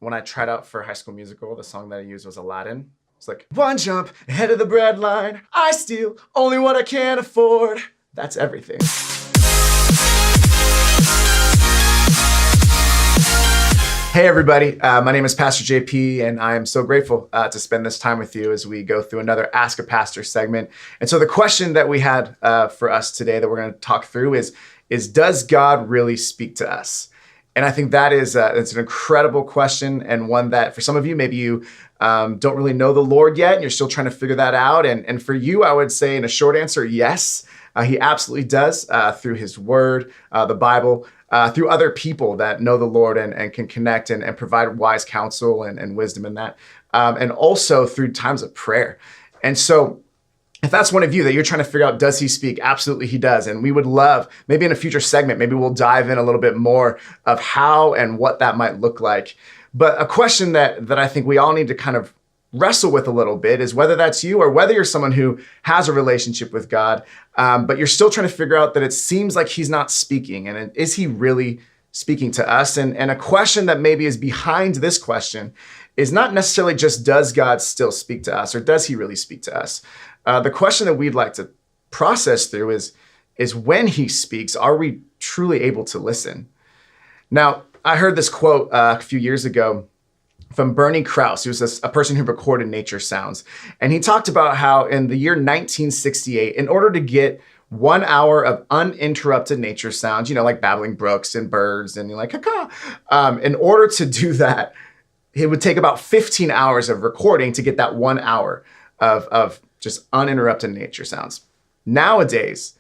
when I tried out for High School Musical, the song that I used was Aladdin. It's like, one jump ahead of the breadline, I steal only what I can afford. That's everything. Hey everybody, my name is Pastor JP, and I am so grateful to spend this time with you as we go through another Ask a Pastor segment. And so the question that we had for us today that we're going to talk through is does God really speak to us? And I think that is it's an incredible question, and one that for some of you, maybe you don't really know the Lord yet, and you're still trying to figure that out. And for you, I would say in a short answer, yes, he absolutely does through his word, the Bible, through other people that know the Lord and can connect and provide wise counsel and wisdom in that, and also through times of prayer. And so if that's one of you that you're trying to figure out, does he speak? Absolutely, he does. And we would love, maybe in a future segment, maybe we'll dive in a little bit more of how and what that might look like. But a question that I think we all need to kind of wrestle with a little bit is whether that's you or whether you're someone who has a relationship with God, but you're still trying to figure out that it seems like he's not speaking. And is he really speaking to us? And a question that maybe is behind this question is not necessarily just does God still speak to us or does he really speak to us? The question that we'd like to process through is when he speaks, are we truly able to listen? Now, I heard this quote a few years ago from Bernie Krause, who was a person who recorded nature sounds. And he talked about how in the year 1968, in order to get 1 hour of uninterrupted nature sounds, like babbling brooks and birds and like, caca, in order to do that, it would take about 15 hours of recording to get that 1 hour of just uninterrupted nature sounds. Nowadays,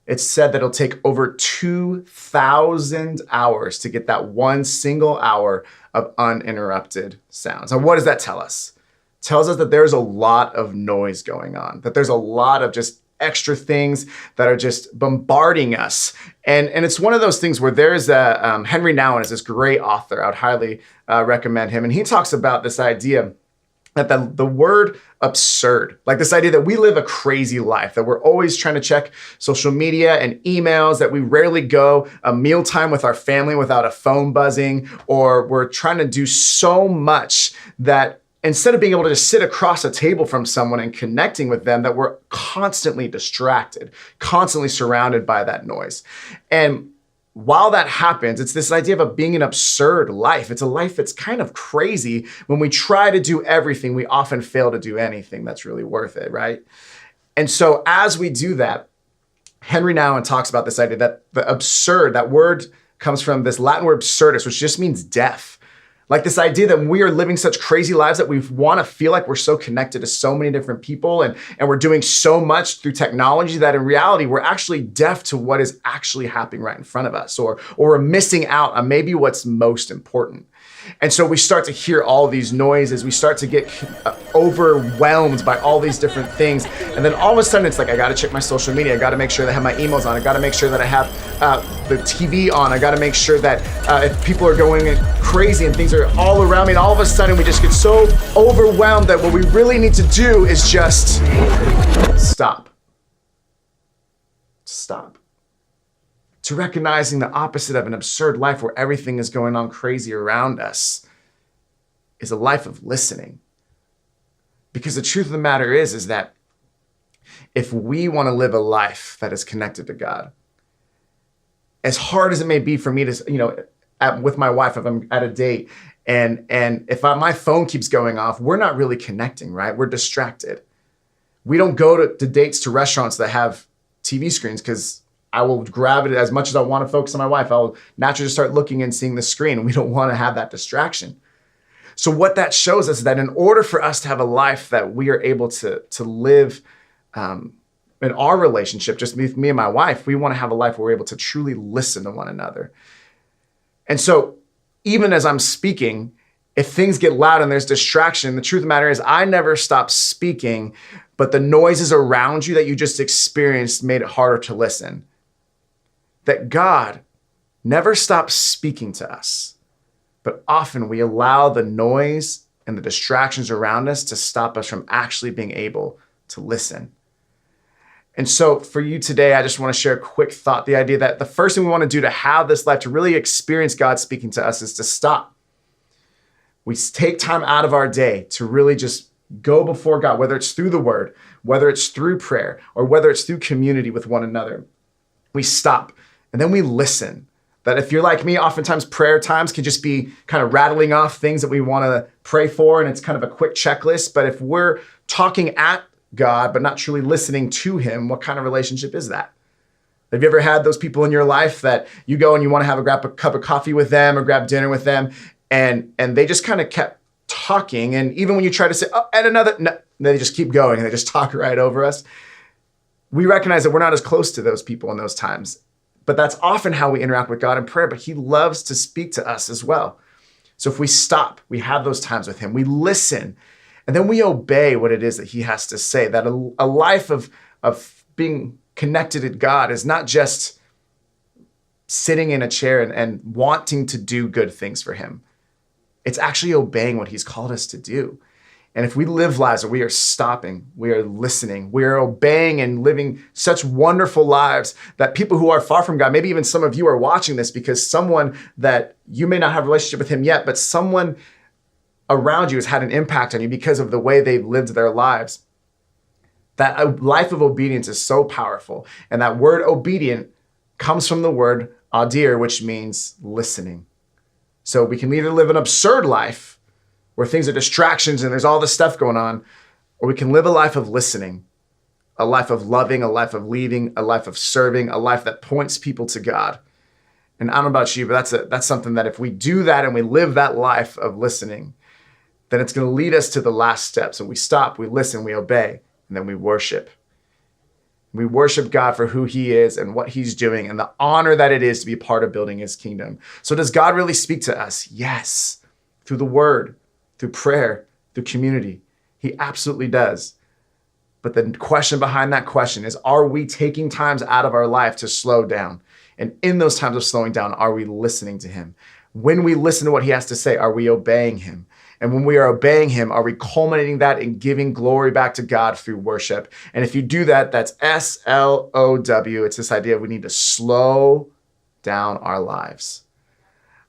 it's said that it'll take over 2,000 hours to get that one single hour of uninterrupted sounds. Now, what does that tell us? It tells us that there's a lot of noise going on, that there's a lot of just extra things that are just bombarding us. And it's one of those things where there's Henry Nouwen is this great author. I would highly recommend him. And he talks about this idea that the word absurd, like this idea that we live a crazy life, that we're always trying to check social media and emails, that we rarely go a mealtime with our family without a phone buzzing, or we're trying to do so much that instead of being able to just sit across a table from someone and connecting with them, that we're constantly distracted, constantly surrounded by that noise. And while that happens, it's this idea of being an absurd life. It's a life that's kind of crazy. When we try to do everything, we often fail to do anything that's really worth it, right? And so as we do that, Henry Nouwen talks about this idea that the absurd, that word comes from this Latin word absurdus, which just means death. Like this idea that we are living such crazy lives that we want to feel like we're so connected to so many different people and we're doing so much through technology that in reality, we're actually deaf to what is actually happening right in front of us, or we're missing out on maybe what's most important. And so we start to hear all these noises. We start to get overwhelmed by all these different things. And then all of a sudden it's like, I got to check my social media. I got to make sure that I have my emails on. I got to make sure that I have the TV on. I got to make sure that if people are going crazy and things are all around me, and all of a sudden we just get so overwhelmed that what we really need to do is just stop. Stop. To recognizing the opposite of an absurd life where everything is going on crazy around us is a life of listening. Because the truth of the matter is that if we want to live a life that is connected to God, as hard as it may be for me to, with my wife, if I'm at a date and if my phone keeps going off, we're not really connecting, right? We're distracted. We don't go to dates to restaurants that have TV screens because I will grab it as much as I want to focus on my wife. I'll naturally just start looking and seeing the screen. We don't want to have that distraction. So what that shows us is that in order for us to have a life that we are able to live in our relationship, just me and my wife, we want to have a life where we're able to truly listen to one another. And so even as I'm speaking, if things get loud and there's distraction, the truth of the matter is I never stop speaking, but the noises around you that you just experienced made it harder to listen. That God never stops speaking to us, but often we allow the noise and the distractions around us to stop us from actually being able to listen. And so for you today, I just want to share a quick thought. The idea that the first thing we want to do to have this life, to really experience God speaking to us, is to stop. we take time out of our day to really just go before God, whether it's through the word, whether it's through prayer, or whether it's through community with one another. We stop and then we listen. That if you're like me, oftentimes prayer times can just be kind of rattling off things that we want to pray for, and it's kind of a quick checklist. But if we're talking at God, but not truly listening to him, what kind of relationship is that? Have you ever had those people in your life that you go and you want to grab a cup of coffee with them or grab dinner with them, and they just kind of kept talking, and even when you try to say, oh, and another, no, they just keep going and they just talk right over us. We recognize that we're not as close to those people in those times, but that's often how we interact with God in prayer, but he loves to speak to us as well. So if we stop, we have those times with him, we listen, and then we obey what it is that he has to say. That a life of being connected to God is not just sitting in a chair and wanting to do good things for him. It's actually obeying what he's called us to do. And if we live lives where we are stopping, we are listening, we are obeying and living such wonderful lives that people who are far from God, maybe even some of you are watching this because someone that you may not have a relationship with him yet, but someone around you has had an impact on you because of the way they've lived their lives. That a life of obedience is so powerful. And that word obedient comes from the word adir, which means listening. So we can either live an absurd life where things are distractions and there's all this stuff going on, or we can live a life of listening, a life of loving, a life of leading, a life of serving, a life that points people to God. And I don't know about you, but that's something that if we do that and we live that life of listening, then it's going to lead us to the last step. So we stop, we listen, we obey, and then we worship. We worship God for who he is and what he's doing and the honor that it is to be a part of building his kingdom. So does God really speak to us? Yes. Through the word, through prayer, through community. He absolutely does. But the question behind that question is, are we taking times out of our life to slow down? And in those times of slowing down, are we listening to him? When we listen to what he has to say, are we obeying him? And when we are obeying him, are we culminating that in giving glory back to God through worship? And if you do that, that's S.L.O.W. It's this idea of we need to slow down our lives.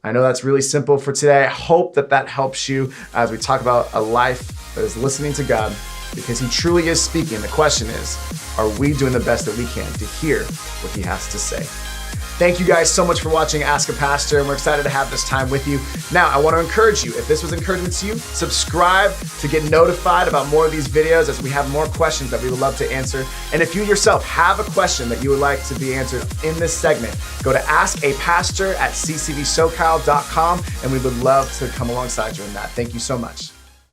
I know that's really simple for today. I hope that helps you as we talk about a life that is listening to God because he truly is speaking. The question is, are we doing the best that we can to hear what he has to say? Thank you guys so much for watching Ask a Pastor, and we're excited to have this time with you. Now, I want to encourage you, if this was encouragement to you, subscribe to get notified about more of these videos as we have more questions that we would love to answer. And if you yourself have a question that you would like to be answered in this segment, go to askapastor@ccvsocal.com, and we would love to come alongside you in that. Thank you so much.